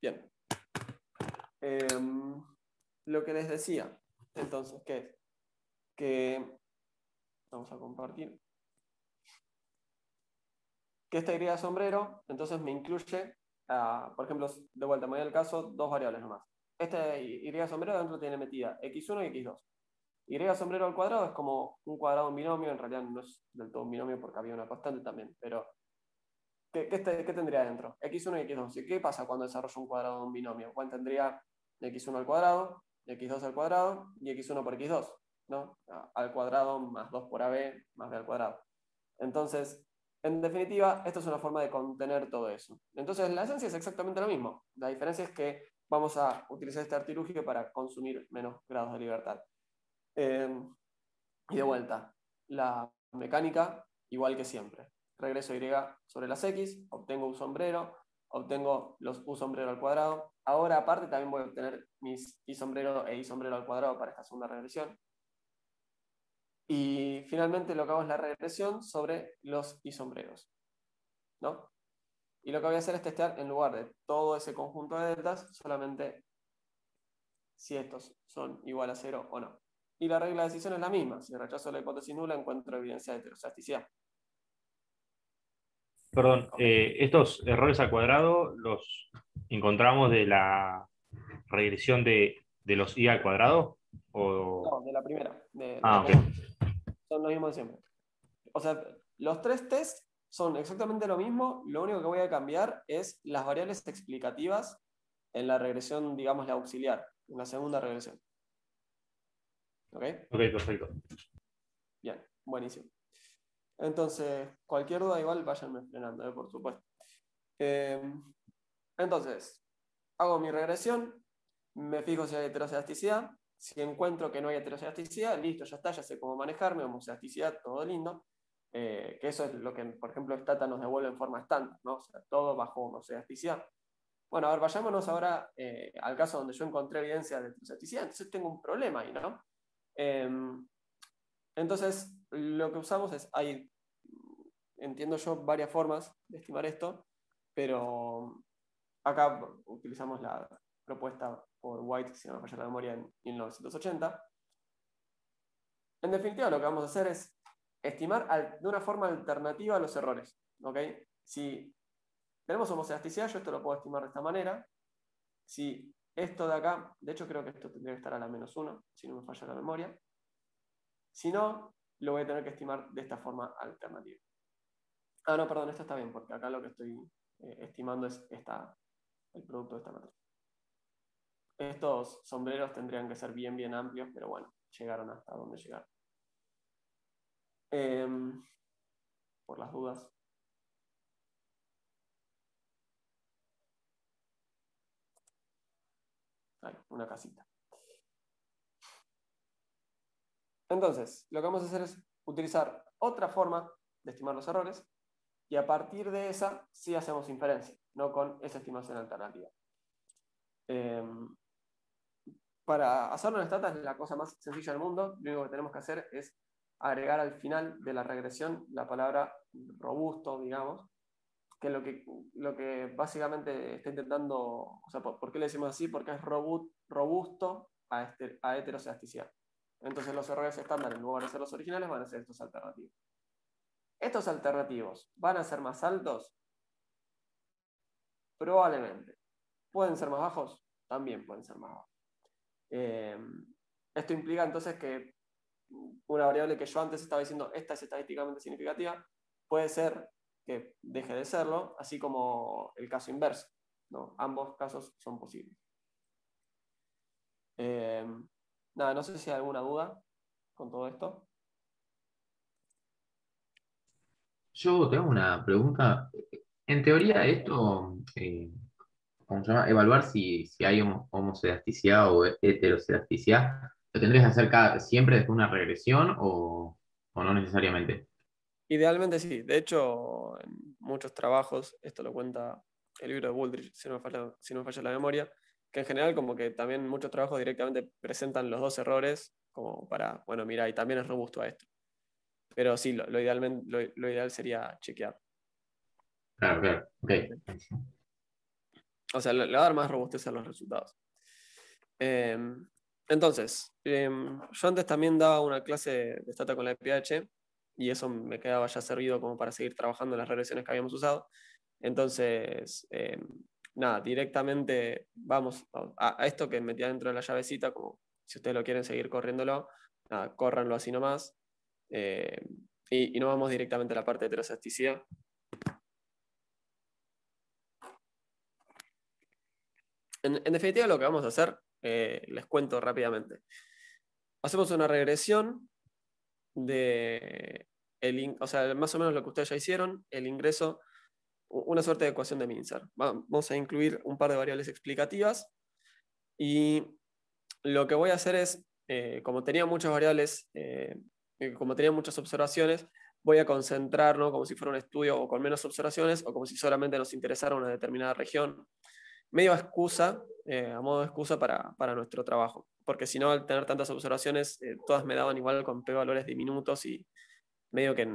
Bien. Lo que les decía, entonces, ¿qué es? Que vamos a compartir. Que esta Y de sombrero, entonces me incluye, por ejemplo, de vuelta, me voy al caso, dos variables nomás. Esta Y de sombrero dentro tiene metida x1 y x2. Y sombrero al cuadrado es como un cuadrado en binomio, en realidad no es del todo un binomio porque había una constante también, pero ¿qué tendría dentro? X1 y X2. ¿Y qué pasa cuando desarrollo un cuadrado de un binomio? Bueno, tendría X1 al cuadrado, X2 al cuadrado y X1 por X2, ¿no? Al cuadrado más 2 por AB más B al cuadrado. Entonces, en definitiva, esto es una forma de contener todo eso. Entonces, la esencia es exactamente lo mismo. La diferencia es que vamos a utilizar este artilugio para consumir menos grados de libertad. Y de vuelta, la mecánica igual que siempre. Regreso Y sobre las X, obtengo un sombrero, obtengo los U sombrero al cuadrado. Ahora aparte también voy a obtener mis Y sombrero e Y sombrero al cuadrado para esta segunda regresión. Y finalmente lo que hago es la regresión sobre los Y sombreros, ¿no? Y lo que voy a hacer es testear en lugar de todo ese conjunto de deltas, solamente si estos son igual a 0 o no. Y la regla de decisión es la misma. Si rechazo la hipótesis nula, encuentro evidencia de heteroslasticidad. Perdón, ¿Ok? estos errores al cuadrado los encontramos de la regresión de los i al cuadrado. O... No, de la primera, de la Ah, ok. común. Son los mismos de siempre. O sea, los tres tests son exactamente lo mismo. Lo único que voy a cambiar es las variables explicativas en la regresión, digamos, la auxiliar, en la segunda regresión. ¿Ok? Ok, perfecto. Bien, buenísimo. Entonces, cualquier duda igual váyanme frenando, por supuesto. Eh, entonces, hago mi regresión, me fijo si hay heterocedasticidad. Si encuentro que no hay heterocedasticidad, listo, ya está, ya sé cómo manejarme, homocedasticidad, todo lindo. Que eso es lo que, por ejemplo, Stata nos devuelve en forma estándar, ¿no? O sea, todo bajo homocedasticidad. Bueno, a ver, vayámonos ahora al caso donde yo encontré evidencia de heterocedasticidad, entonces tengo un problema ahí, ¿no? Eh, entonces, lo que usamos es, hay, entiendo yo, varias formas de estimar esto, pero acá utilizamos la propuesta por White, si no me falla la memoria, en 1980. En definitiva, lo que vamos a hacer es estimar de una forma alternativa los errores. ¿Ok? Si tenemos homocedasticidad, yo esto lo puedo estimar de esta manera. Si esto de acá, de hecho creo que esto tendría que estar a la -1, si no me falla la memoria. Si no, lo voy a tener que estimar de esta forma alternativa. Ah, no, perdón, esto está bien, porque acá lo que estoy estimando es el producto de esta matriz. Estos sombreros tendrían que ser bien, bien amplios, pero bueno, llegaron hasta donde llegaron. Por las dudas. Ahí, una casita. Entonces, lo que vamos a hacer es utilizar otra forma de estimar los errores y a partir de esa sí hacemos inferencia, no con esa estimación alternativa. Para hacerlo en Stata es la cosa más sencilla del mundo. Lo único que tenemos que hacer es agregar al final de la regresión la palabra robusto, digamos, que lo que básicamente está intentando, o sea, ¿por qué le decimos así? Porque es robusto a heterocedasticidad. Entonces los errores estándar, en lugar de ser los originales, van a ser estos alternativos. ¿Estos alternativos van a ser más altos? Probablemente. ¿Pueden ser más bajos? También pueden ser más bajos. Esto implica entonces que una variable que yo antes estaba diciendo, esta es estadísticamente significativa, puede ser que deje de serlo, así como el caso inverso, ¿no? Ambos casos son posibles. Nada, no sé si hay alguna duda con todo esto. Yo tengo una pregunta. En teoría, Claro. esto, ¿cómo se llama? Evaluar si hay homocedasticidad o heterocedasticidad, ¿lo tendrías que hacer siempre después de una regresión o no necesariamente? Idealmente sí. De hecho, en muchos trabajos, esto lo cuenta el libro de Wooldridge, si no me falla la memoria, que en general como que también muchos trabajos directamente presentan los dos errores como para, bueno, mira, y también es robusto a esto. Pero sí, lo ideal sería chequear. Claro, claro. Ok. O sea, le va a dar más robustez a los resultados. Entonces, yo antes también daba una clase de Stata con la EPH y eso me quedaba ya servido como para seguir trabajando en las regresiones que habíamos usado. Entonces, nada, directamente vamos a esto que metía dentro de la llavecita, como si ustedes lo quieren seguir corriéndolo, nada, córranlo así nomás. Y no vamos directamente a la parte de heterocesticidad. En definitiva, lo que vamos a hacer, les cuento rápidamente. Hacemos una regresión de, o sea, más o menos lo que ustedes ya hicieron, el ingreso, una suerte de ecuación de Mincer. Vamos a incluir un par de variables explicativas y lo que voy a hacer es, como tenía muchas variables, como tenía muchas observaciones, voy a concentrar, ¿no?, como si fuera un estudio o con menos observaciones o como si solamente nos interesara una determinada región. Medio excusa, a modo de excusa para nuestro trabajo, porque si no, al tener tantas observaciones, todas me daban igual con p-valores diminutos y medio que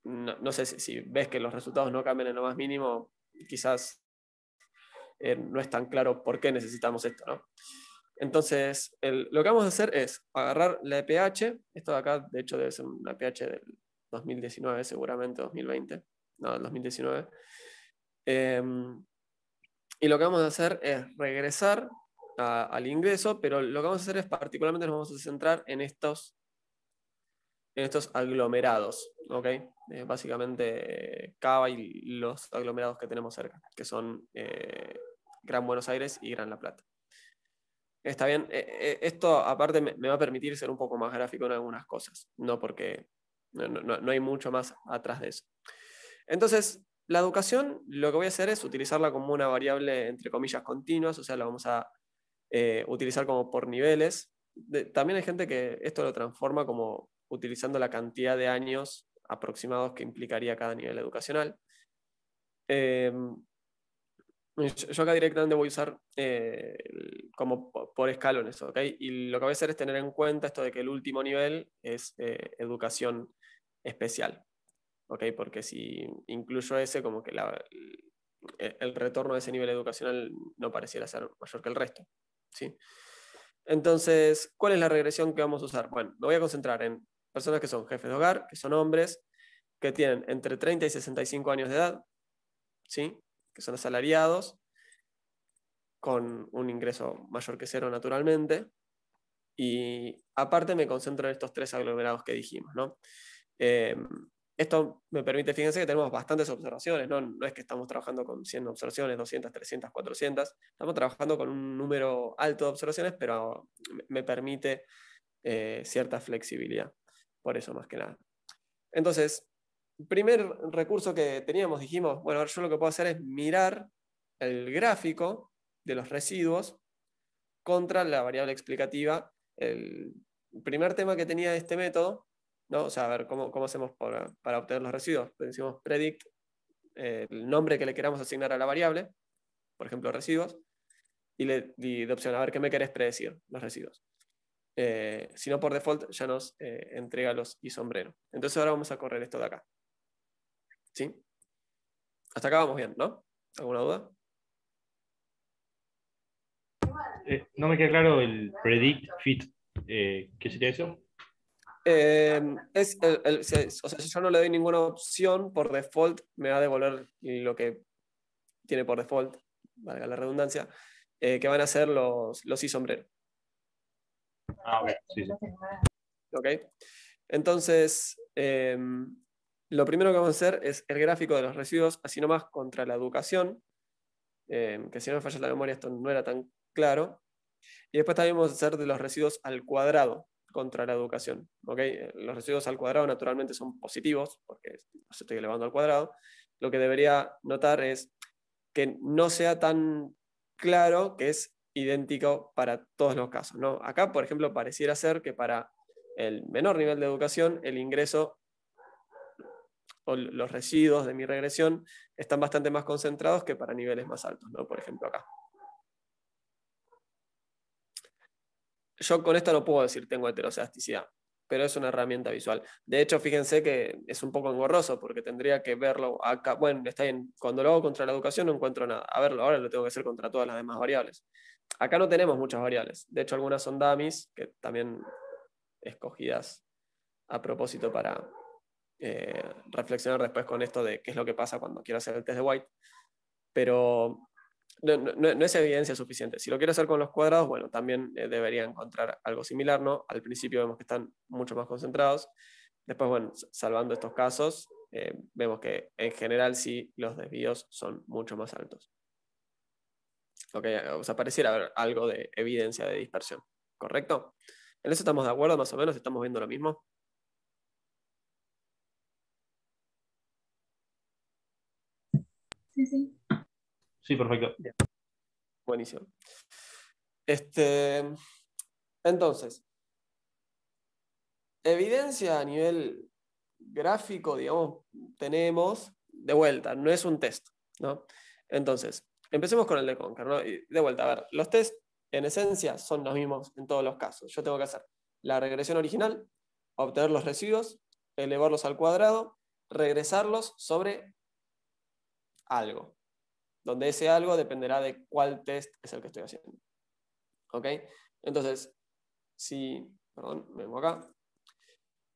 no sé si ves que los resultados no cambian en lo más mínimo, quizás no es tan claro por qué necesitamos esto, ¿no? Entonces, lo que vamos a hacer es agarrar la EPH, esto de acá de hecho debe ser una EPH del 2019 seguramente, 2020, no, del 2019. Y lo que vamos a hacer es regresar al ingreso, pero lo que vamos a hacer es particularmente nos vamos a centrar en estos aglomerados, ¿ok? Básicamente Cava y los aglomerados que tenemos cerca, que son Gran Buenos Aires y Gran La Plata. Está bien, esto aparte me va a permitir ser un poco más gráfico en algunas cosas, no porque no hay mucho más atrás de eso. Entonces, la educación, lo que voy a hacer es utilizarla como una variable, entre comillas, continuas, o sea, la vamos a utilizar como por niveles. También hay gente que esto lo transforma como utilizando la cantidad de años aproximados que implicaría cada nivel educacional. Yo acá directamente voy a usar como por escalones, ¿ok? Y lo que voy a hacer es tener en cuenta esto de que el último nivel es educación especial, ¿ok? Porque si incluyo ese, como que el retorno de ese nivel educacional no pareciera ser mayor que el resto, ¿sí? Entonces, ¿cuál es la regresión que vamos a usar? Bueno, me voy a concentrar en personas que son jefes de hogar, que son hombres, que tienen entre 30 y 65 años de edad, ¿sí?, que son asalariados, con un ingreso mayor que cero naturalmente, y aparte me concentro en estos tres aglomerados que dijimos, ¿no? Esto me permite, fíjense que tenemos bastantes observaciones, no es que estamos trabajando con 100 observaciones, 200, 300, 400, estamos trabajando con un número alto de observaciones, pero me permite cierta flexibilidad, por eso más que nada. Entonces, primer recurso que teníamos, dijimos, bueno, yo lo que puedo hacer es mirar el gráfico de los residuos contra la variable explicativa. El primer tema que tenía este método, ¿no? O sea, a ver, ¿cómo hacemos para obtener los residuos? Pues decimos predict, el nombre que le queramos asignar a la variable, por ejemplo, residuos, y de opción, a ver, ¿qué me querés predecir? Los residuos. Si no, por default ya nos entrega los y sombrero. Entonces ahora vamos a correr esto de acá. ¿Sí? Hasta acá vamos bien, ¿no? ¿Alguna duda? No me queda claro el predict fit. ¿Qué sería eso? O sea, si yo no le doy ninguna opción, por default me va a devolver lo que tiene por default, valga la redundancia, que van a ser los y sombrero. Ah, ok, sí, sí. ¿Ok? Entonces, lo primero que vamos a hacer es el gráfico de los residuos, así nomás contra la educación, que si no me falla la memoria esto no era tan claro. Y después también vamos a hacer de los residuos al cuadrado contra la educación. ¿Okay? Los residuos al cuadrado naturalmente son positivos, porque los estoy elevando al cuadrado. Lo que debería notar es que no sea tan claro que es idéntico para todos los casos, ¿no? Acá, por ejemplo, pareciera ser que para el menor nivel de educación, el ingreso o los residuos de mi regresión están bastante más concentrados que para niveles más altos, ¿no? Por ejemplo, acá. Yo con esto no puedo decir tengo heterocedasticidad. pero es una herramienta visual. De hecho, fíjense que es un poco engorroso porque tendría que verlo acá. Bueno, está bien, cuando lo hago contra la educación no encuentro nada. A verlo, ahora lo tengo que hacer contra todas las demás variables. Acá no tenemos muchas variables. De hecho, algunas son dummies, que también escogidas a propósito para reflexionar después con esto de qué es lo que pasa cuando quiero hacer el test de White. Pero no es evidencia suficiente. Si lo quiero hacer con los cuadrados, bueno, también debería encontrar algo similar, ¿no? Al principio vemos que están mucho más concentrados. Después, bueno, salvando estos casos, vemos que en general sí los desvíos son mucho más altos. Ok, o sea, pareciera haber algo de evidencia de dispersión, ¿correcto? ¿En eso estamos de acuerdo más o menos? ¿Estamos viendo lo mismo? Sí, sí. Sí, perfecto. Bien. Buenísimo. Entonces, evidencia a nivel gráfico, digamos, tenemos, de vuelta, no es un test, ¿no? Entonces, empecemos con el de Conker, ¿no? Y de vuelta, a ver, los tests en esencia son los mismos en todos los casos. Yo tengo que hacer la regresión original, obtener los residuos, elevarlos al cuadrado, regresarlos sobre algo, donde ese algo dependerá de cuál test es el que estoy haciendo. ¿Ok? Entonces, perdón, vengo acá.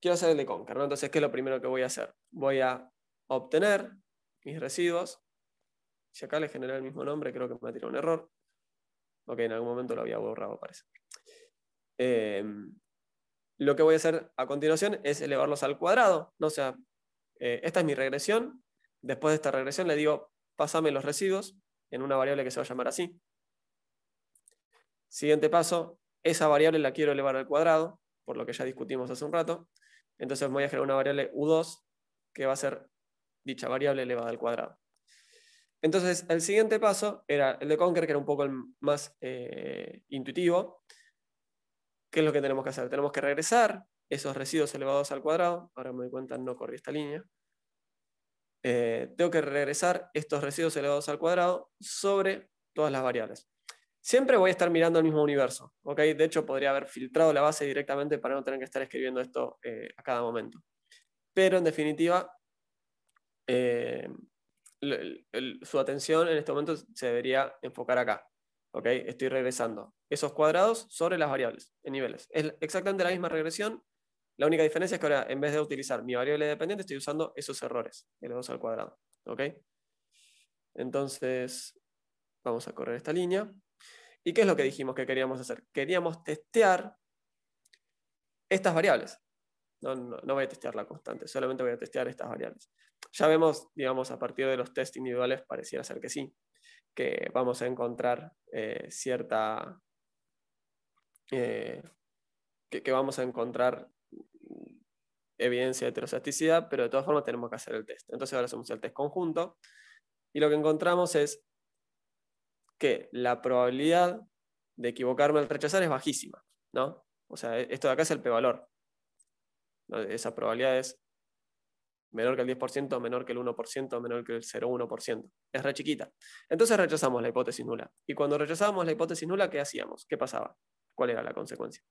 Quiero hacer el de Conker, ¿no? Entonces, ¿qué es lo primero que voy a hacer? Voy a obtener mis residuos. Si acá le generé el mismo nombre, creo que me va a tirar un error. Ok, en algún momento lo había borrado, parece. Lo que voy a hacer a continuación es elevarlos al cuadrado, ¿no? O sea, esta es mi regresión. Después de esta regresión le digo, pásame los residuos en una variable que se va a llamar así. Siguiente paso, esa variable la quiero elevar al cuadrado, por lo que ya discutimos hace un rato. Entonces voy a generar una variable U2 que va a ser dicha variable elevada al cuadrado. Entonces el siguiente paso era el de Conker, que era un poco el más intuitivo. ¿Qué es lo que tenemos que hacer? Tenemos que regresar esos residuos elevados al cuadrado. Ahora me doy cuenta, no corrí esta línea. Tengo que regresar estos residuos elevados al cuadrado sobre todas las variables. Siempre voy a estar mirando el mismo universo, ¿ok? De hecho, podría haber filtrado la base directamente para no tener que estar escribiendo esto a cada momento. Pero, en definitiva, su atención en este momento se debería enfocar acá, ¿ok? Estoy regresando esos cuadrados sobre las variables, en niveles. Es exactamente la misma regresión. La única diferencia es que ahora, en vez de utilizar mi variable dependiente, estoy usando esos errores, elevados al cuadrado, ¿ok? Entonces, vamos a correr esta línea. ¿Y qué es lo que dijimos que queríamos hacer? Queríamos testear estas variables. No voy a testear la constante, solamente voy a testear estas variables. Ya vemos, digamos, a partir de los test individuales, pareciera ser que sí, que vamos a encontrar cierta... que vamos a encontrar evidencia de heterostasticidad, pero de todas formas tenemos que hacer el test. Entonces ahora hacemos el test conjunto, y lo que encontramos es que la probabilidad de equivocarme al rechazar es bajísima, ¿no? O sea, esto de acá es el p-valor. ¿No? Esa probabilidad es menor que el 10%, menor que el 1%, menor que el 0,1%. Es re chiquita. Entonces rechazamos la hipótesis nula. Y cuando rechazábamos la hipótesis nula, ¿qué hacíamos? ¿Qué pasaba? ¿Cuál era la consecuencia?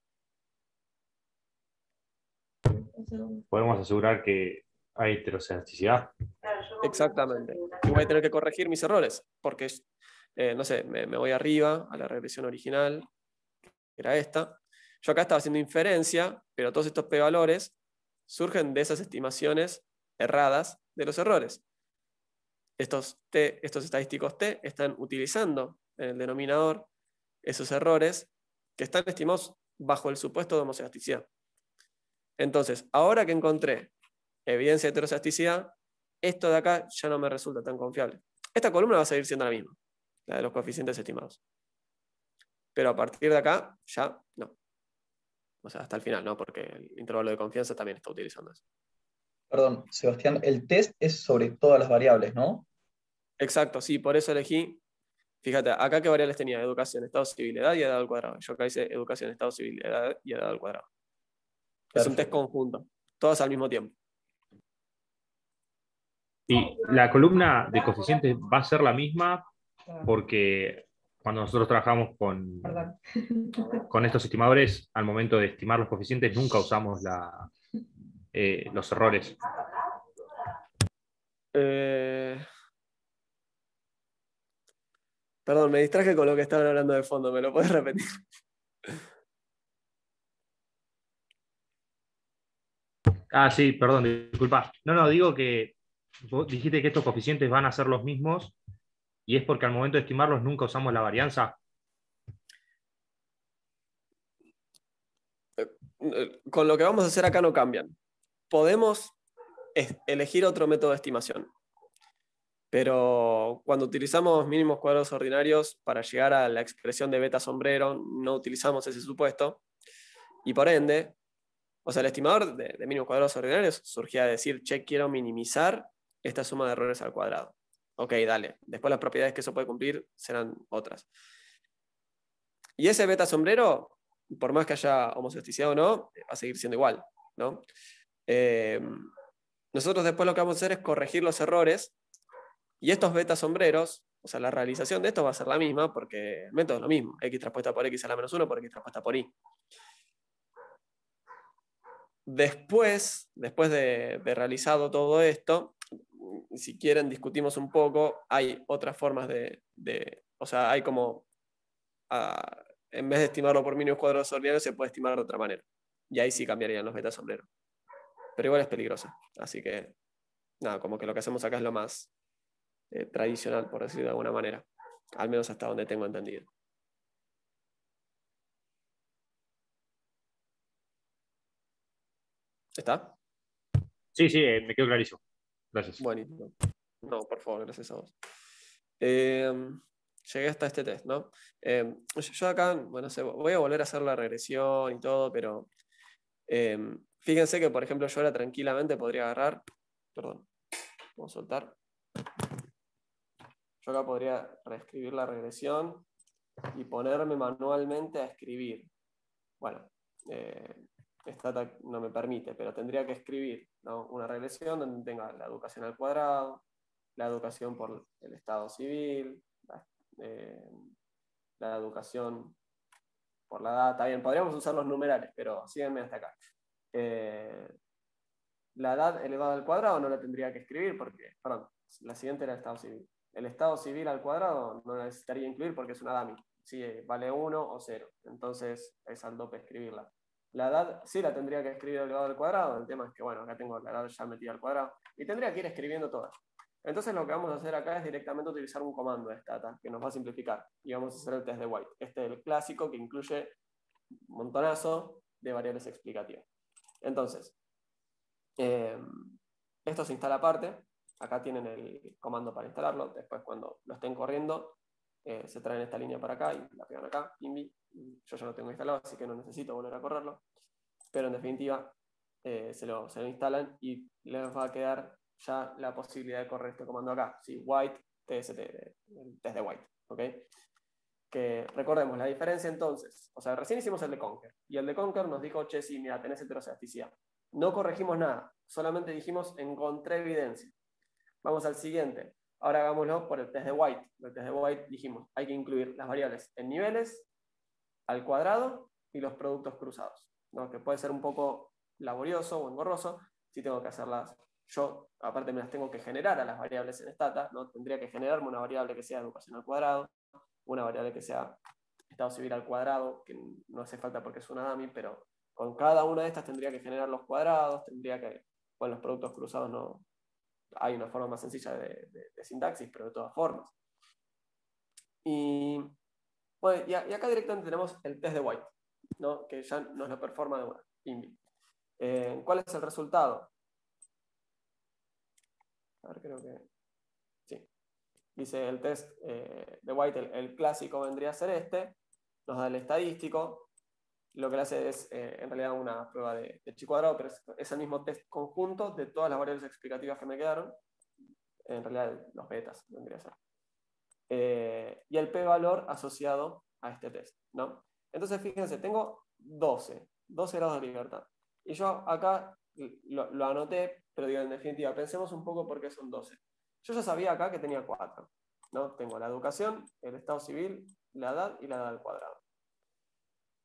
Podemos asegurar que hay heterocedasticidad. Exactamente. Y voy a tener que corregir mis errores, porque, no sé, me voy arriba a la regresión original, que era esta. Yo acá estaba haciendo inferencia, pero todos estos p-valores surgen de esas estimaciones erradas de los errores. Estos estadísticos T están utilizando en el denominador esos errores que están estimados bajo el supuesto de homocedasticidad. Entonces, ahora que encontré evidencia de heterocedasticidad, esto de acá ya no me resulta tan confiable. Esta columna va a seguir siendo la misma, la de los coeficientes estimados. Pero a partir de acá, ya no. O sea, hasta el final, ¿no? Porque el intervalo de confianza también está utilizando eso. Perdón, Sebastián, el test es sobre todas las variables, ¿no? Exacto, sí, por eso elegí. Fíjate, acá qué variables tenía: educación, estado civil, edad y edad al cuadrado. Yo acá hice educación, estado civil, edad y edad al cuadrado. Es un test Perfecto. conjunto, todas al mismo tiempo. Y la columna de coeficientes va a ser la misma porque cuando nosotros trabajamos Perdón. con estos estimadores, al momento de estimar los coeficientes, nunca usamos los errores. Perdón, me distraje con lo que estaban hablando de fondo. ¿Me lo puedes repetir? Ah, sí, perdón, disculpa. No, digo que vos dijiste que estos coeficientes van a ser los mismos y es porque al momento de estimarlos nunca usamos la varianza. Con lo que vamos a hacer acá no cambian. Podemos elegir otro método de estimación. Pero cuando utilizamos mínimos cuadrados ordinarios para llegar a la expresión de beta sombrero, no utilizamos ese supuesto. Y por ende, o sea, el estimador de mínimos cuadrados ordinarios surgía de decir, che, quiero minimizar esta suma de errores al cuadrado. Ok, dale. Después las propiedades que eso puede cumplir serán otras. Y ese beta sombrero, por más que haya homocesticidad o no, va a seguir siendo igual, ¿no? Nosotros después lo que vamos a hacer es corregir los errores y estos beta sombreros, o sea, la realización de esto va a ser la misma porque el método es lo mismo. X transpuesta por X a la menos 1 por X transpuesta por Y. Después de realizado todo esto, si quieren discutimos un poco, hay otras formas o sea, hay como, en vez de estimarlo por mínimos cuadrados ordinarios, se puede estimar de otra manera. Y ahí sí cambiarían los beta sombreros. Pero igual es peligroso. Así que, nada, como que lo que hacemos acá es lo más tradicional, por decirlo de alguna manera. Al menos hasta donde tengo entendido. ¿Está? Sí, me quedó clarísimo. Gracias. Buenísimo. No, por favor, gracias a vos. Llegué hasta este test, ¿no? Yo acá, bueno, voy a volver a hacer la regresión y todo, pero fíjense que, por ejemplo, yo ahora tranquilamente podría agarrar, perdón, vamos a soltar. Yo acá podría reescribir la regresión y ponerme manualmente a escribir. Bueno, Stata no me permite, pero tendría que escribir, ¿no?, una regresión donde tenga la educación al cuadrado, la educación por el estado civil, la educación por la edad. Está bien, podríamos usar los numerales, pero síganme hasta acá. La edad elevada al cuadrado no la tendría que escribir porque, perdón, la siguiente era el estado civil. El estado civil al cuadrado no la necesitaría incluir porque es una dummy. Sí, vale 1 o 0. Entonces es al dope escribirla. La edad sí la tendría que escribir elevado al cuadrado. El tema es que, bueno, acá tengo la edad ya metida al cuadrado. Y tendría que ir escribiendo todas. Entonces lo que vamos a hacer acá es directamente utilizar un comando de Stata que nos va a simplificar. Y vamos a hacer el test de White. Este es el clásico que incluye un montonazo de variables explicativas. Entonces, esto se instala aparte. Acá tienen el comando para instalarlo. Después, cuando lo estén corriendo, se traen esta línea para acá y la pegan acá, INVI. Yo ya lo tengo instalado, así que no necesito volver a correrlo. Pero en definitiva, se lo instalan y les va a quedar ya la posibilidad de correr este comando acá. Sí, white, tst, el test de white. ¿Okay? Que recordemos la diferencia entonces. O sea, recién hicimos el de Conker. Y el de Conker nos dijo, che, sí, mira, tenés heterocedasticidad. No corregimos nada. Solamente dijimos, encontré evidencia. Vamos al siguiente. Ahora hagámoslo por el test de White. El test de White dijimos, hay que incluir las variables en niveles, al cuadrado y los productos cruzados, ¿no? Que puede ser un poco laborioso o engorroso si tengo que hacerlas yo. Aparte me las tengo que generar a las variables en Stata, ¿no? Tendría que generarme una variable que sea educación al cuadrado, una variable que sea estado civil al cuadrado, que no hace falta porque es una dummy, pero con cada una de estas tendría que generar los cuadrados, tendría que, bueno, los productos cruzados no, hay una forma más sencilla de sintaxis, pero de todas formas. Y, bueno, y acá directamente tenemos el test de White, ¿no? Que ya nos lo performa de una. INVI. ¿Cuál es el resultado? A ver, creo que... Sí. Dice el test de White, el clásico vendría a ser este. Nos da el estadístico. Lo que le hace es en realidad una prueba de chi cuadrado, pero es el mismo test conjunto de todas las variables explicativas que me quedaron. En realidad los betas vendría a ser. Y el p-valor asociado a este test, ¿no? Entonces fíjense, tengo 12 grados de libertad. Y yo acá lo anoté, pero digo, en definitiva, pensemos un poco por qué son 12. Yo ya sabía acá que tenía 4, ¿no? Tengo la educación, el estado civil la edad y la edad al cuadrado.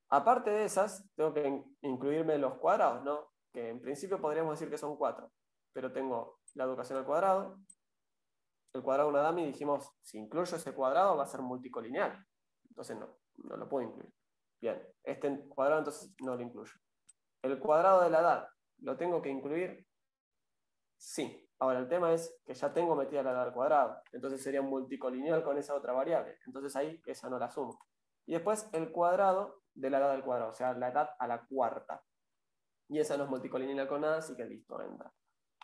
Aparte de esas, tengo que incluirme los cuadrados, ¿no? Que en principio podríamos decir que son 4, pero tengo la educación al cuadrado, el cuadrado de una dama, y dijimos, si incluyo ese cuadrado va a ser multicolineal, entonces no lo puedo incluir. Bien, este cuadrado entonces no lo incluyo. El cuadrado de la edad, ¿lo tengo que incluir? Sí. Ahora el tema es que ya tengo metida la edad al cuadrado, entonces sería multicolineal con esa otra variable, entonces ahí esa no la sumo. Y después el cuadrado de la edad al cuadrado, o sea, la edad a la cuarta. Y esa no es multicolineal con nada, así que listo, entra.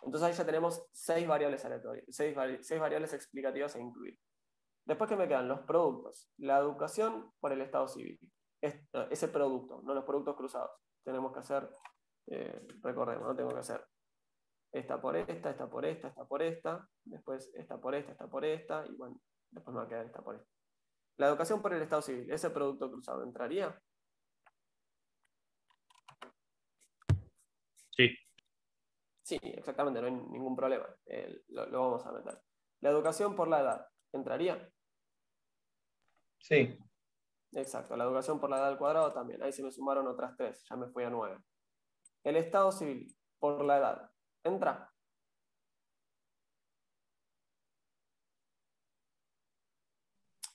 Entonces ahí ya tenemos 6 variables aleatorias, 6 variables explicativas a incluir. Después, ¿qué me quedan? Los productos. La educación por el estado civil. Ese producto, no los productos cruzados. Tenemos que hacer, recordemos, ¿no? Tengo que hacer esta por esta, esta por esta, esta por esta, después esta por esta por esta, y bueno, después me va a quedar esta por esta. La educación por el estado civil, ¿ese producto cruzado entraría? Sí. Sí, exactamente, no hay ningún problema. Lo vamos a meter. La educación por la edad, ¿entraría? Sí, Exacto, la educación por la edad al cuadrado también. Ahí se me sumaron otras 3, ya me fui a 9. El estado civil por la edad, ¿entra?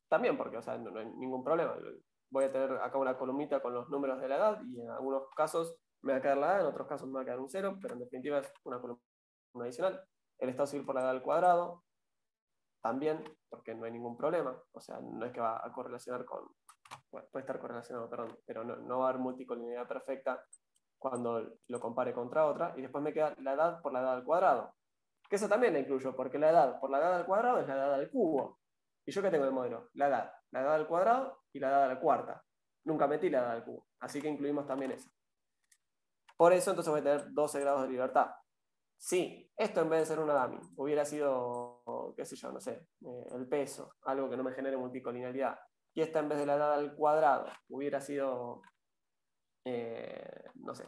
También, porque o sea, no hay ningún problema. Voy a tener acá una columnita con los números de la edad y en algunos casos me va a quedar la edad, en otros casos me va a quedar un 0, pero en definitiva es una columna adicional. El estado civil por la edad al cuadrado, también, porque no hay ningún problema. O sea, no es que va a correlacionar con... Bueno, puede estar correlacionado, perdón, pero no va a haber multicolinealidad perfecta cuando lo compare contra otra. Y después me queda la edad por la edad al cuadrado. Que eso también la incluyo, porque la edad por la edad al cuadrado es la edad al cubo. ¿Y yo qué tengo en el modelo? La edad al cuadrado y la edad a la cuarta. Nunca metí la edad al cubo, así que incluimos también esa. Por eso entonces voy a tener 12 grados de libertad. Sí, esto en vez de ser una dummy, hubiera sido, qué sé yo, no sé, el peso, algo que no me genere multicolinealidad. Y esta en vez de la edad al cuadrado, hubiera sido, no sé,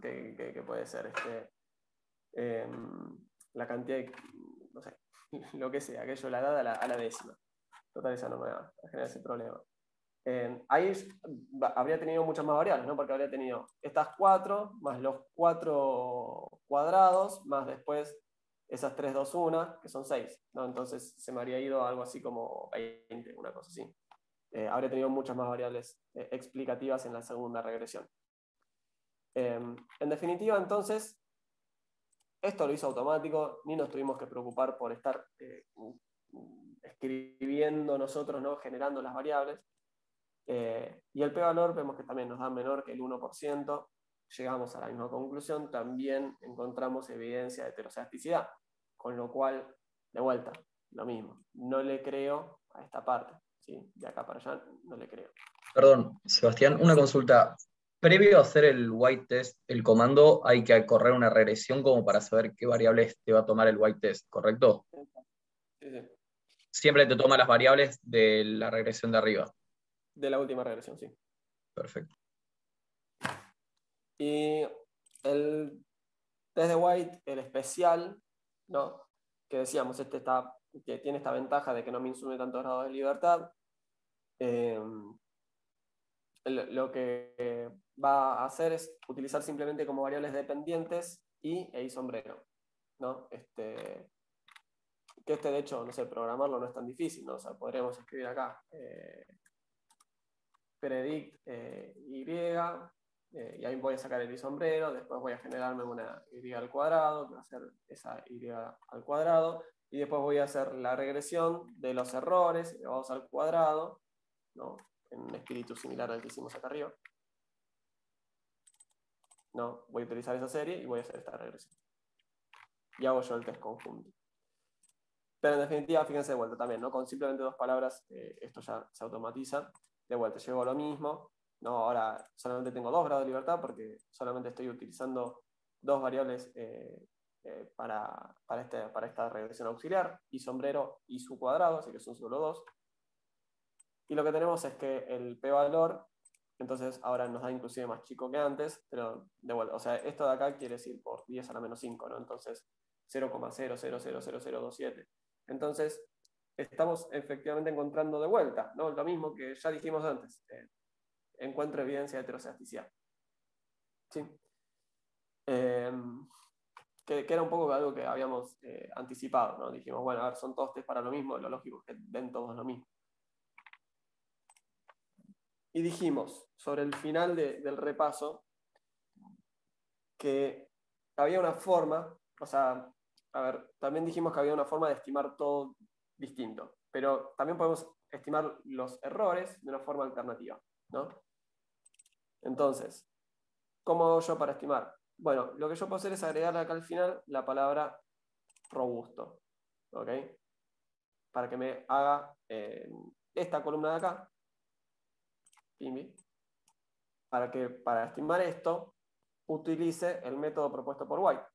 ¿qué puede ser? La cantidad de, no sé, lo que sea, aquello, la edad a la décima. Total, esa no me va a generar ese problema. Ahí habría tenido muchas más variables, ¿no? Porque habría tenido estas 4, más los 4 cuadrados, más después esas 3, 2, 1, que son 6, ¿no? Entonces se me habría ido algo así como 20, una cosa así. Habría tenido muchas más variables explicativas en la segunda regresión. En definitiva, entonces, esto lo hizo automático, ni nos tuvimos que preocupar por estar escribiendo nosotros, ¿no? Generando las variables. Y el p-valor vemos que también nos da menor que el 1%, llegamos a la misma conclusión, también encontramos evidencia de heterocedasticidad, con lo cual, de vuelta, lo mismo, no le creo a esta parte, ¿sí? De acá para allá no le creo. perdón, Sebastián, una consulta. Previo a hacer el white test, el comando, hay que correr una regresión como para saber qué variables te va a tomar el white test, ¿correcto? Sí, sí. Siempre te toma las variables de la regresión de arriba. De la última regresión, sí. Perfecto. Y el test de White, el especial, ¿no? Que decíamos, que tiene esta ventaja de que no me insume tantos grados de libertad. Lo que va a hacer es utilizar simplemente como variables dependientes y sombrero, ¿no? Que de hecho, no sé, programarlo no es tan difícil, ¿no? O sea, podríamos escribir acá predict y, y ahí voy a sacar el sombrero, después voy a generarme una y al cuadrado, que va a ser esa y al cuadrado, y después voy a hacer la regresión de los errores elevados al cuadrado, ¿no? En un espíritu similar al que hicimos acá arriba. No, voy a utilizar esa serie y voy a hacer esta regresión. Y hago yo el test conjunto. Pero en definitiva, fíjense de vuelta también, ¿no? Con simplemente 2 palabras esto ya se automatiza. De vuelta, llego a lo mismo. No, ahora solamente tengo 2 grados de libertad porque solamente estoy utilizando 2 variables para esta regresión auxiliar, y sombrero y su cuadrado, así que son solo 2. Y lo que tenemos es que el p-valor, entonces ahora nos da inclusive más chico que antes, pero de vuelta, o sea, esto de acá quiere decir por 10 a la menos 5, ¿no? Entonces 0,000027. Entonces, estamos efectivamente encontrando de vuelta, ¿no? Lo mismo que ya dijimos antes, encuentro evidencia de heterocedasticidad. ¿Sí? Que era un poco algo que habíamos anticipado, ¿no? Dijimos, bueno, a ver, son todos test para lo mismo, lo lógico es que den todos lo mismo. Y dijimos, sobre el final del repaso, que había una forma, o sea, a ver, también dijimos que había una forma de estimar todo distinto, pero también podemos estimar los errores de una forma alternativa, ¿no? Entonces, ¿cómo hago yo para estimar? Bueno, lo que yo puedo hacer es agregar acá al final la palabra robusto, ¿ok? Para que me haga esta columna de acá, para que para estimar esto utilice el método propuesto por White,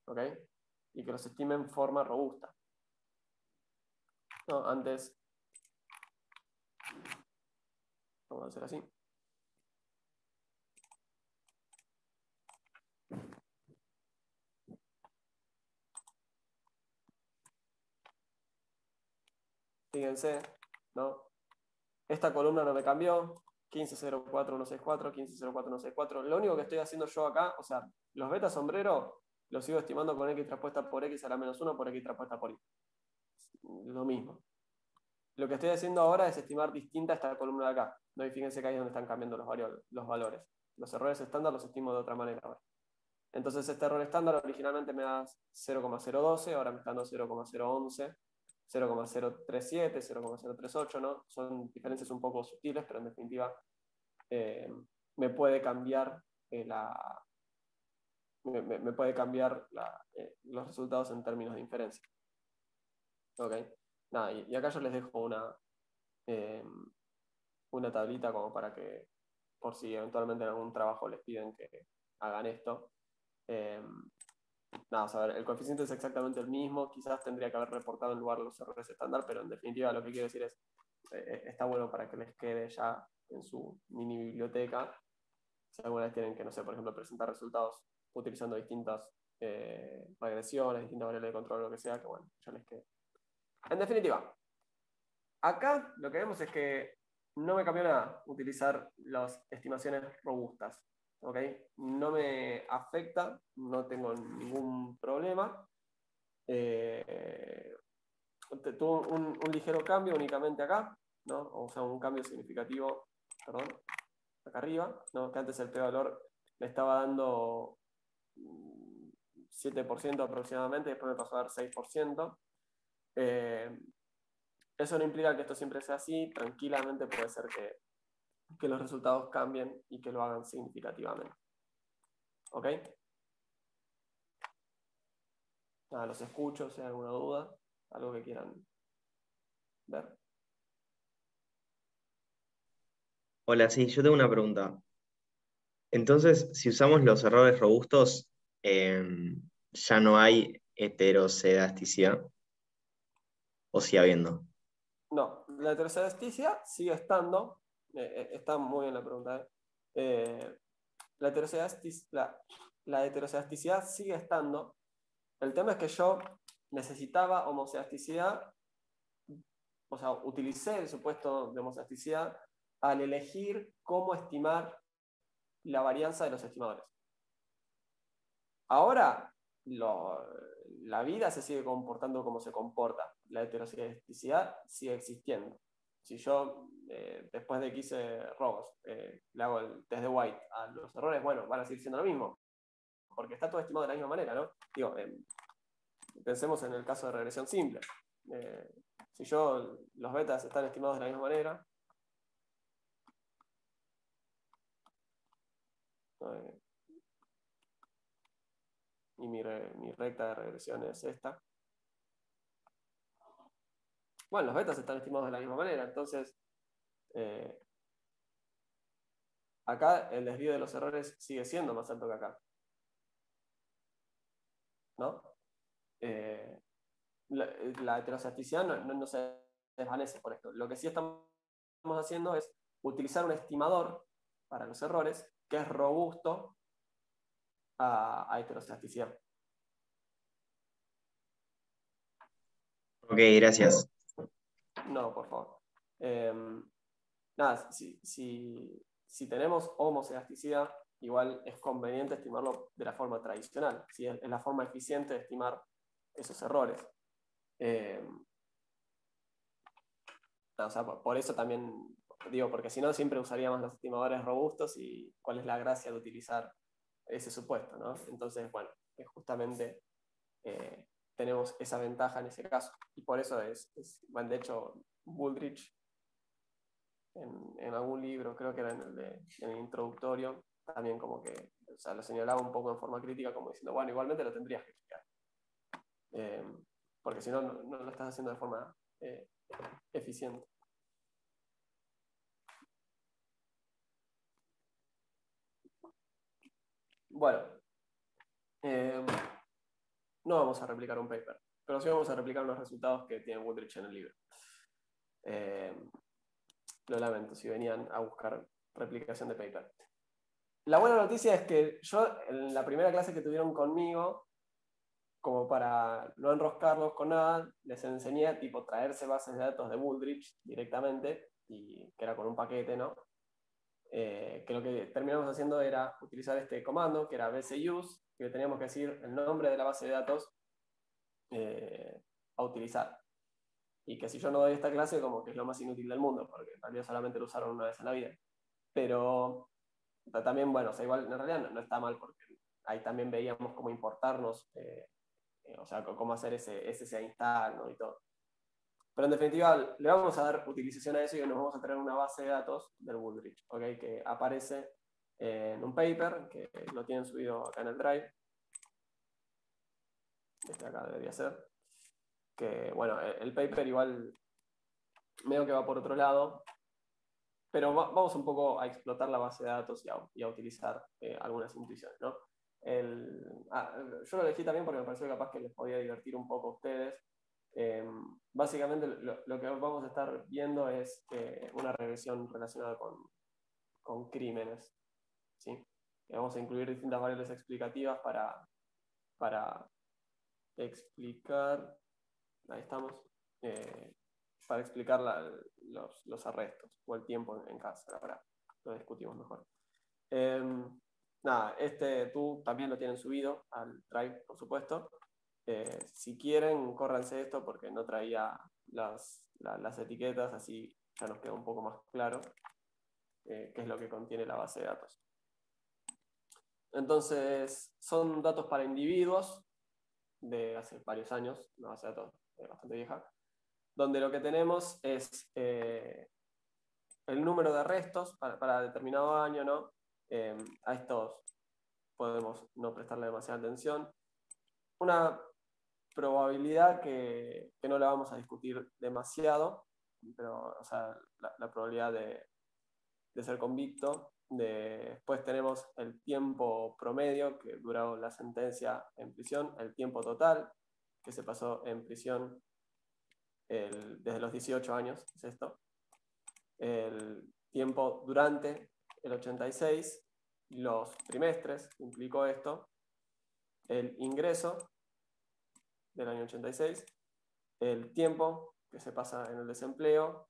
¿ok? Y que los estime en forma robusta. No, antes, vamos a hacer así. Fíjense, ¿no? Esta columna no me cambió. 1504.164, 1504.164. Lo único que estoy haciendo yo acá, o sea, los beta sombrero los sigo estimando con x traspuesta por x a la menos 1 por x traspuesta por y. Lo mismo. Lo que estoy haciendo ahora es estimar distinta esta columna de acá. ¿No? Y fíjense que ahí es donde están cambiando los valores. Los errores estándar los estimo de otra manera ahora. Entonces este error estándar originalmente me da 0,012, ahora me está dando 0,011, 0,037, 0,038, ¿no? Son diferencias un poco sutiles, pero en definitiva me puede cambiar me puede cambiar los resultados en términos de inferencia. Ok. Nada, y acá yo les dejo una tablita como para que, por si eventualmente en algún trabajo les piden que hagan esto. Nada, a ver, el coeficiente es exactamente el mismo, quizás tendría que haber reportado en lugar los errores estándar, pero en definitiva lo que quiero decir es, está bueno para que les quede ya en su mini biblioteca, si alguna vez tienen que, no sé, por ejemplo, presentar resultados utilizando distintas regresiones, distintas variables de control, lo que sea, que bueno, ya les quede. En definitiva, acá lo que vemos es que no me cambió nada utilizar las estimaciones robustas. ¿Ok? No me afecta, no tengo ningún problema. Tuvo un ligero cambio únicamente acá, ¿no? O sea, un cambio significativo, perdón, acá arriba, ¿no? Que antes el p-valor me estaba dando 7% aproximadamente, después me pasó a dar 6%. Eso no implica que esto siempre sea así, tranquilamente puede ser que los resultados cambien y que lo hagan significativamente. ¿Ok? Nada, los escucho, si hay alguna duda, algo que quieran ver. Hola, sí, yo tengo una pregunta. Entonces, si usamos los errores robustos, ¿ya no hay heterocedasticidad? ¿O sigue habiendo? No, la heterocedasticidad sigue estando, está muy bien la pregunta, la heterocedasticidad sigue estando. El tema es que yo necesitaba homocedasticidad, o sea, utilicé el supuesto de homocedasticidad al elegir cómo estimar la varianza de los estimadores. Ahora, la vida se sigue comportando como se comporta. La heterocedasticidad sigue existiendo. Si yo, después de que hice robos, le hago el test de White a los errores, bueno, van a seguir siendo lo mismo. Porque está todo estimado de la misma manera, ¿no? Digo, pensemos en el caso de regresión simple. Si los betas están estimados de la misma manera, y mi recta de regresión es esta. Bueno, los betas están estimados de la misma manera, entonces acá el desvío de los errores sigue siendo más alto que acá. ¿No? La heterocedasticidad no se desvanece por esto. Lo que sí estamos haciendo es utilizar un estimador para los errores que es robusto a heterocedasticidad. Ok, gracias. No, por favor. Nada, si tenemos homocedasticidad, igual es conveniente estimarlo de la forma tradicional. ¿Sí? Es la forma eficiente de estimar esos errores. O sea, por eso también digo, porque si no, siempre usaríamos los estimadores robustos y cuál es la gracia de utilizar ese supuesto, ¿no? Entonces, bueno, justamente tenemos esa ventaja en ese caso. Y por eso bueno, de hecho, Bullrich, en algún libro, creo que era en el introductorio, también como que, o sea, lo señalaba un poco en forma crítica, como diciendo, bueno, igualmente lo tendrías que explicar. Porque si no, no lo estás haciendo de forma eficiente. Bueno, no vamos a replicar un paper, pero sí vamos a replicar los resultados que tiene Woodrich en el libro. Lo lamento si venían a buscar replicación de paper. La buena noticia es que yo, en la primera clase que tuvieron conmigo, como para no enroscarlos con nada, les enseñé a tipo traerse bases de datos de Woodrich directamente, y que era con un paquete, ¿no? Que lo que terminamos haciendo era utilizar este comando, que era bcuse, que teníamos que decir el nombre de la base de datos a utilizar. Y que si yo no doy esta clase, como que es lo más inútil del mundo, porque en realidad solamente lo usaron una vez en la vida. Pero también, bueno, o sea, igual en realidad no está mal, porque ahí también veíamos cómo importarnos, o sea, cómo hacer ese install, ¿no? Y todo. Pero en definitiva, le vamos a dar utilización a eso y nos vamos a traer una base de datos del Woodrich, ¿okay? Que aparece en un paper, que lo tienen subido acá en el Drive. Este acá debería ser. Que, bueno, el paper igual medio que va por otro lado, pero vamos un poco a explotar la base de datos y a utilizar algunas intuiciones, ¿no? Yo lo elegí también porque me pareció capaz que les podía divertir un poco a ustedes. Básicamente lo que vamos a estar viendo es una regresión relacionada con crímenes, ¿sí? Vamos a incluir distintas variables explicativas para explicar, ahí estamos, para explicar los arrestos o el tiempo en cárcel. Ahora lo discutimos mejor. Nada, tú también lo tienen subido al Drive, por supuesto. Si quieren, córranse esto porque no traía las etiquetas, así ya nos queda un poco más claro qué es lo que contiene la base de datos. Entonces, son datos para individuos de hace varios años, una base de datos bastante vieja, donde lo que tenemos es el número de arrestos para determinado año, ¿no? A estos podemos no prestarle demasiada atención. Una probabilidad que no la vamos a discutir demasiado, pero, o sea, la probabilidad de ser convicto. Después tenemos el tiempo promedio que duró la sentencia en prisión, el tiempo total que se pasó en prisión desde los 18 años, es esto. El tiempo durante el 86, los trimestres que implicó esto, el ingreso del año 86, el tiempo que se pasa en el desempleo,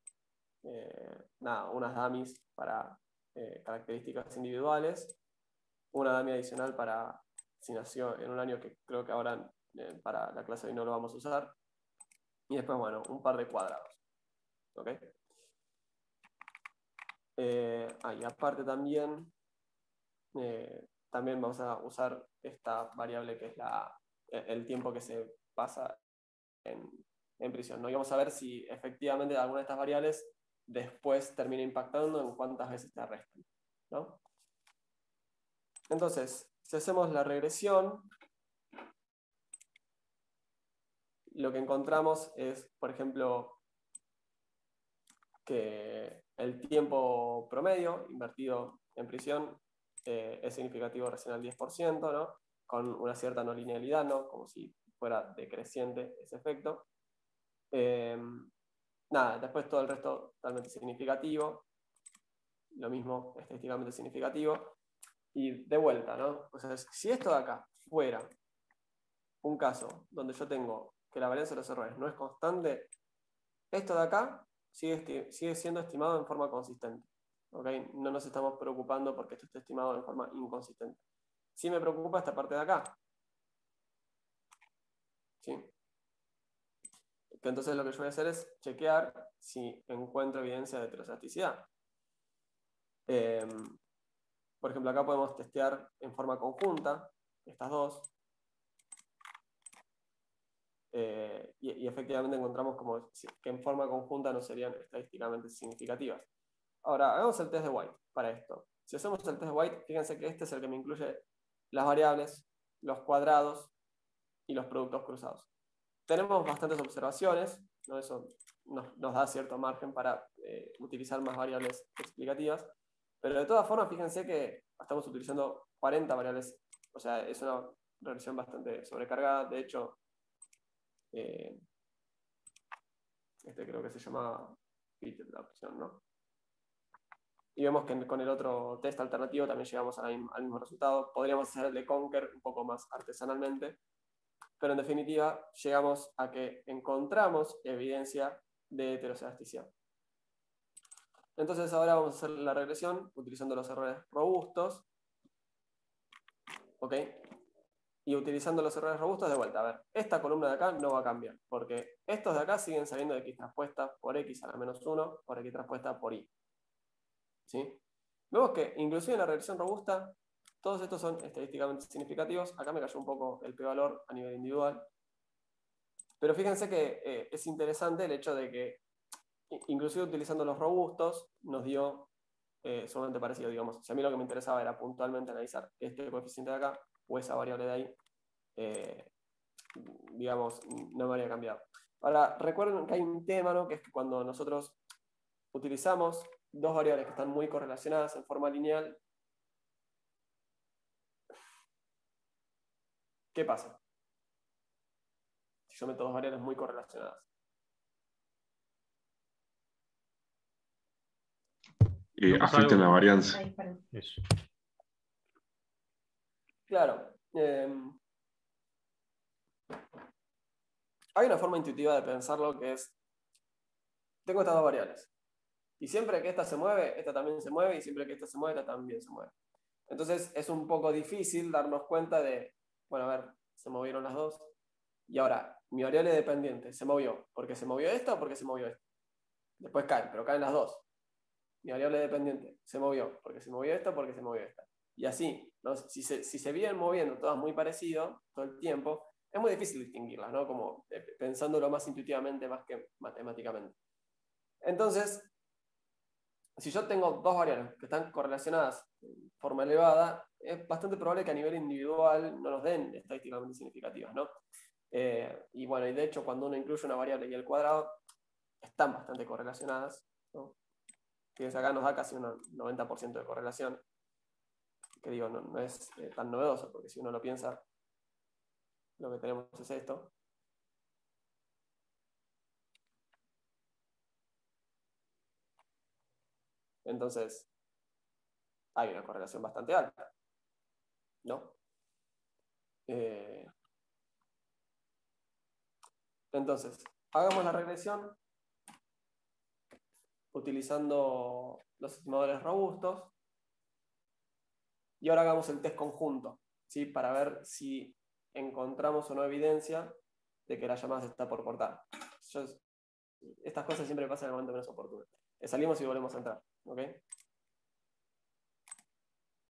unas dummies para características individuales, una dummy adicional para si nació en un año que creo que ahora para la clase de hoy no lo vamos a usar, y después, bueno, un par de cuadrados. ¿Ok? Y aparte también vamos a usar esta variable que es el tiempo que se pasa en prisión, ¿no? Y vamos a ver si efectivamente alguna de estas variables después termina impactando en cuántas veces te arrestan, ¿no? Entonces, si hacemos la regresión, lo que encontramos es, por ejemplo, que el tiempo promedio invertido en prisión es significativo recién al 10%, ¿no? Con una cierta no linealidad, ¿no? Como si fuera decreciente ese efecto. Después todo el resto totalmente significativo, lo mismo estadísticamente significativo, y de vuelta, ¿no? O sea, si esto de acá fuera un caso donde yo tengo que la varianza de los errores no es constante, esto de acá sigue siendo estimado en forma consistente. ¿Okay? No nos estamos preocupando porque esto esté estimado en forma inconsistente. Sí me preocupa esta parte de acá. ¿Sí? Que entonces lo que yo voy a hacer es chequear si encuentro evidencia de heterocedasticidad. Por ejemplo, acá podemos testear en forma conjunta estas dos. Y efectivamente encontramos como que en forma conjunta no serían estadísticamente significativas. Ahora, hagamos el test de White para esto. Si hacemos el test de White, fíjense que este es el que me incluye las variables, los cuadrados y los productos cruzados. Tenemos bastantes observaciones, ¿no? Eso nos da cierto margen para utilizar más variables explicativas, pero de todas formas, fíjense que estamos utilizando 40 variables, o sea, es una regresión bastante sobrecargada. De hecho, este creo que se llama fit la opción, ¿no? Y vemos que con el otro test alternativo también llegamos al mismo resultado. Podríamos hacer el de Conker un poco más artesanalmente, pero en definitiva llegamos a que encontramos evidencia de heterocedasticidad. Entonces ahora vamos a hacer la regresión utilizando los errores robustos. ¿Ok? Y utilizando los errores robustos de vuelta. A ver, esta columna de acá no va a cambiar, porque estos de acá siguen saliendo de x traspuesta por x a la menos 1 por x traspuesta por y. ¿Sí? Vemos que inclusive en la regresión robusta todos estos son estadísticamente significativos. Acá me cayó un poco el p-valor a nivel individual. Pero fíjense que es interesante el hecho de que inclusive utilizando los robustos nos dio sumamente parecido, digamos. Si a mí lo que me interesaba era puntualmente analizar este coeficiente de acá o esa variable de ahí, digamos, no me habría cambiado. Ahora, recuerden que hay un tema, ¿no? Que es que cuando nosotros utilizamos dos variables que están muy correlacionadas en forma lineal, ¿qué pasa? Si yo meto dos variables muy correlacionadas. Afectan la varianza. Eso. Claro. Hay una forma intuitiva de pensarlo que es, tengo estas dos variables. Y siempre que esta se mueve, esta también se mueve, y siempre que esta se mueve, esta también se mueve. Entonces es un poco difícil darnos cuenta de, bueno, a ver, se movieron las dos. Y ahora, mi variable dependiente se movió porque se movió esta o porque se movió esta. Después caen, pero caen las dos. Mi variable dependiente se movió porque se movió esta o porque se movió esta. Y así, ¿no? Si se vienen moviendo todas muy parecido todo el tiempo, es muy difícil distinguirlas, ¿no? Como pensándolo más intuitivamente más que matemáticamente. Entonces, si yo tengo dos variables que están correlacionadas de forma elevada, es bastante probable que a nivel individual no nos den estadísticamente significativas, ¿no? Y bueno, y de hecho cuando uno incluye una variable y el cuadrado, están bastante correlacionadas, ¿no? Fíjense, acá nos da casi un 90% de correlación, que digo, no es tan novedoso, porque si uno lo piensa, lo que tenemos es esto. Entonces, hay una correlación bastante alta, ¿no? Entonces, hagamos la regresión utilizando los estimadores robustos y ahora hagamos el test conjunto, ¿sí? Para ver si encontramos o no evidencia de que la llamada se está por cortar. Estas cosas siempre pasan en el momento menos oportuno. Salimos y volvemos a entrar, ¿ok?